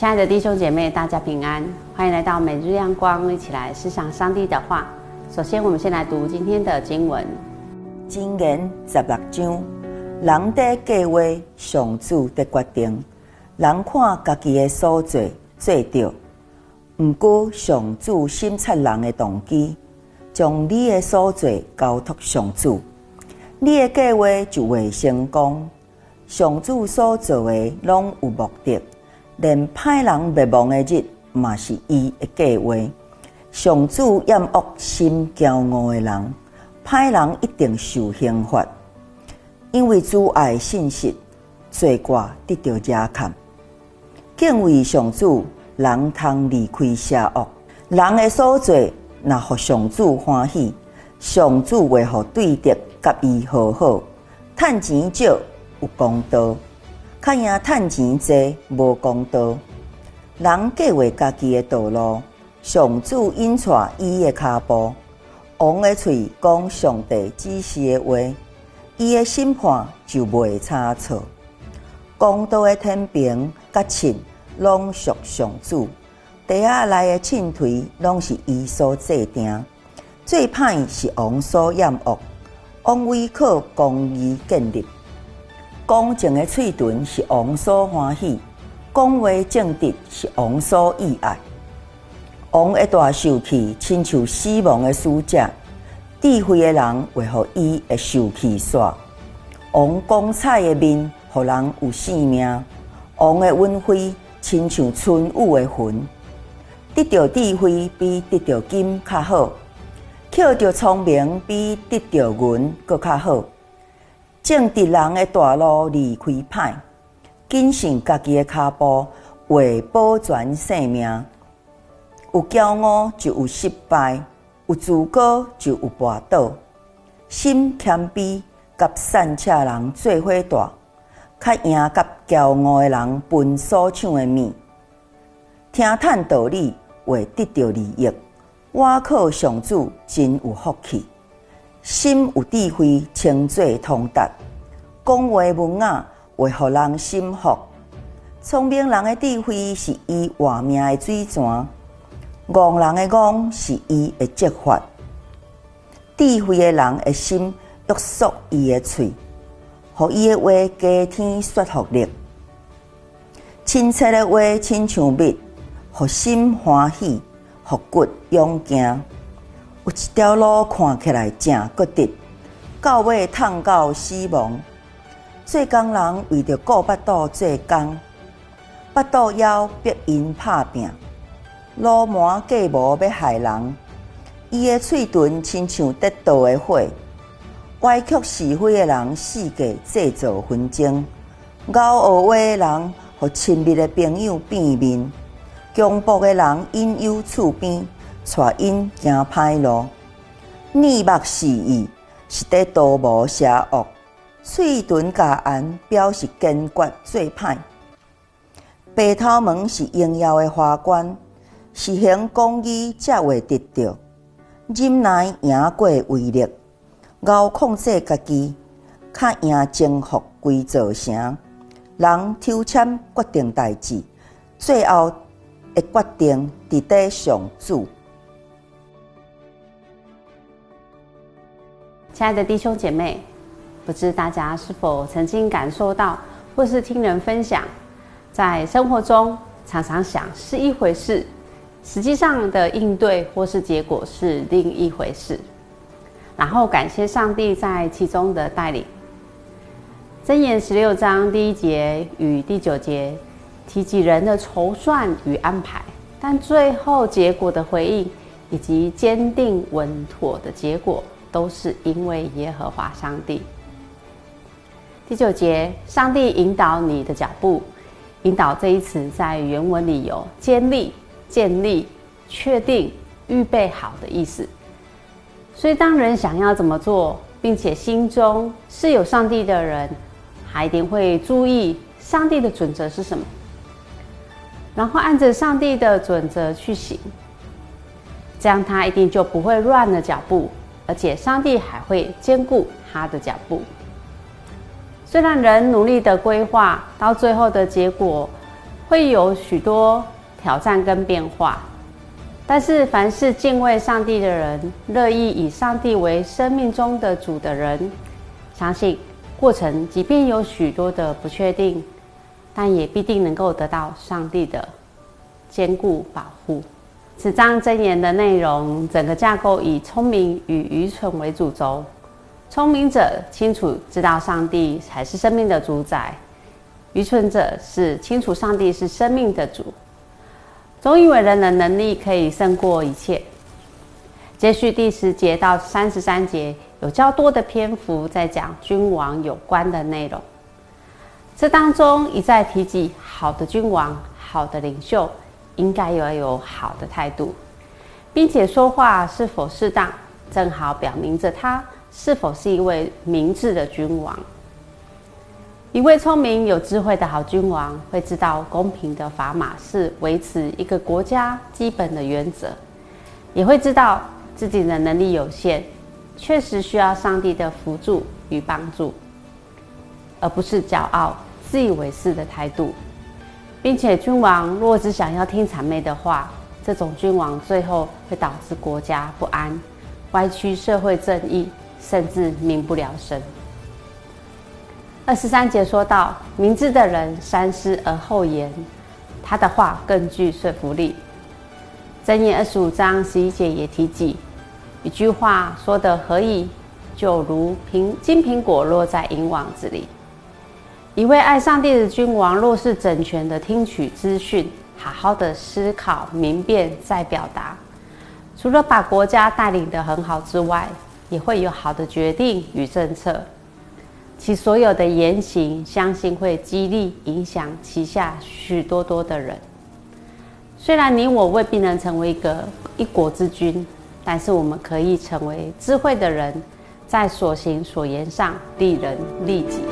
亲爱的弟兄姐妹，大家平安，欢迎来到每日亮光，一起来思想上帝的话。首先，我们先来读今天的经文。箴言16章，人在计划，上主在决定。人看家己的所做做着，毋过上主审察人的动机，将你的所做交托上主，你的计划就会成功。上主所做的拢有目的。连歹人灭亡的日，嘛是伊的计划。上主厌恶心骄傲的人，歹人一定受刑罚。因为阻碍信实，罪过得到遮砍。敬畏上主，人通离开邪恶。人的所做，若互上主欢喜，上主会互对敌甲伊和好。趁钱少有公道。较赢趁钱济无公道，人计划家己的道路，上主引带伊的脚步。王的嘴讲上帝指示的话，伊的审判就袂差错。公道的天平甲秤拢属上主，地下内的秤槌拢是伊所制定。最歹是王所厌恶，王位靠公义建立。公正的嘴唇是王所欢喜，讲话正直是王所喜爱。王的大受气，亲像死亡的使者，智慧的人会互伊的受气煞。王光彩的面，互人有性命。王的恩惠，亲像春雨的云。得到智慧比得到金较好，捡到聪明比得到银搁较好。正直人的大路离开歹，谨慎家己的脚步，为保全性命。有骄傲就有失败，有自高就有跋倒。心谦卑，甲善车人做伙大，较赢甲骄傲的人分所抢的物。听叹道理，会得到利益。我靠上主，真有福气。心有智慧，称作通达；讲话文雅，会互人心服。聪明人的智慧是伊活命的水泉，戆人的戆是伊的责罚。智慧的人的心约束伊的喙，互伊的话加添说服力。亲切的话亲像蜜，互心欢喜，互骨勇行。有一条路看起来正骨直，到尾痛到死亡。做工人为着顾腹肚做工，腹肚枵逼因拍拼，鲁蛮计谋要害人。伊的喙唇亲像得道的火，歪曲是非的人四界制造纷争，咬学话的人互亲密的朋友变面，强暴的人引诱厝边。带因行歹路，耳目视意是在图谋邪恶，嘴唇加言表示坚决做歹。白头毛是荣耀的花冠，是行公义才会得到。忍耐赢过威力，熬控制家己，较赢征服规座城。人抽签决定代志，最后的决定伫底上主。亲爱的弟兄姐妹，不知大家是否曾经感受到，或是听人分享，在生活中常常想是一回事，实际上的应对或是结果是另一回事，然后感谢上帝在其中的带领。箴言16章第1节与第9节提及人的筹算与安排，但最后结果的回应以及坚定稳妥的结果，都是因为耶和华上帝。第9节，上帝引导你的脚步。引导这一词在原文里有坚立、建立、确定、预备好的意思。所以当人想要怎么做，并且心中是有上帝的人，还一定会注意上帝的准则是什么，然后按着上帝的准则去行，这样他一定就不会乱了脚步，而且上帝还会兼顾他的脚步。虽然人努力的规划，到最后的结果会有许多挑战跟变化。但是，凡是敬畏上帝的人，乐意以上帝为生命中的主的人，相信过程即便有许多的不确定，但也必定能够得到上帝的坚固保护。此章箴言的内容，整个架构以聪明与愚蠢为主轴。聪明者清楚知道上帝才是生命的主宰，愚蠢者是清楚上帝是生命的主。总以为人的能力可以胜过一切。接续第10节到33节，有较多的篇幅在讲君王有关的内容。这当中一再提及好的君王、好的领袖应该要有好的态度，并且说话是否适当，正好表明着他是否是一位明智的君王。一位聪明有智慧的好君王会知道公平的砝码是维持一个国家基本的原则，也会知道自己的能力有限，确实需要上帝的扶助与帮助，而不是骄傲自以为是的态度。并且君王若只想要听谄媚的话，这种君王最后会导致国家不安，歪曲社会正义，甚至民不聊生。23节说到，明智的人三思而后言，他的话更具说服力。箴言25章11节也提及，一句话说得合宜，就如金苹果落在银网子里。一位爱上帝的君王，若是整全的听取资讯，好好的思考明辨再表达，除了把国家带领得很好之外，也会有好的决定与政策。其所有的言行，相信会激励影响旗下许多的人。虽然你我未必能成为一国之君，但是我们可以成为智慧的人，在所行所言上利人利己。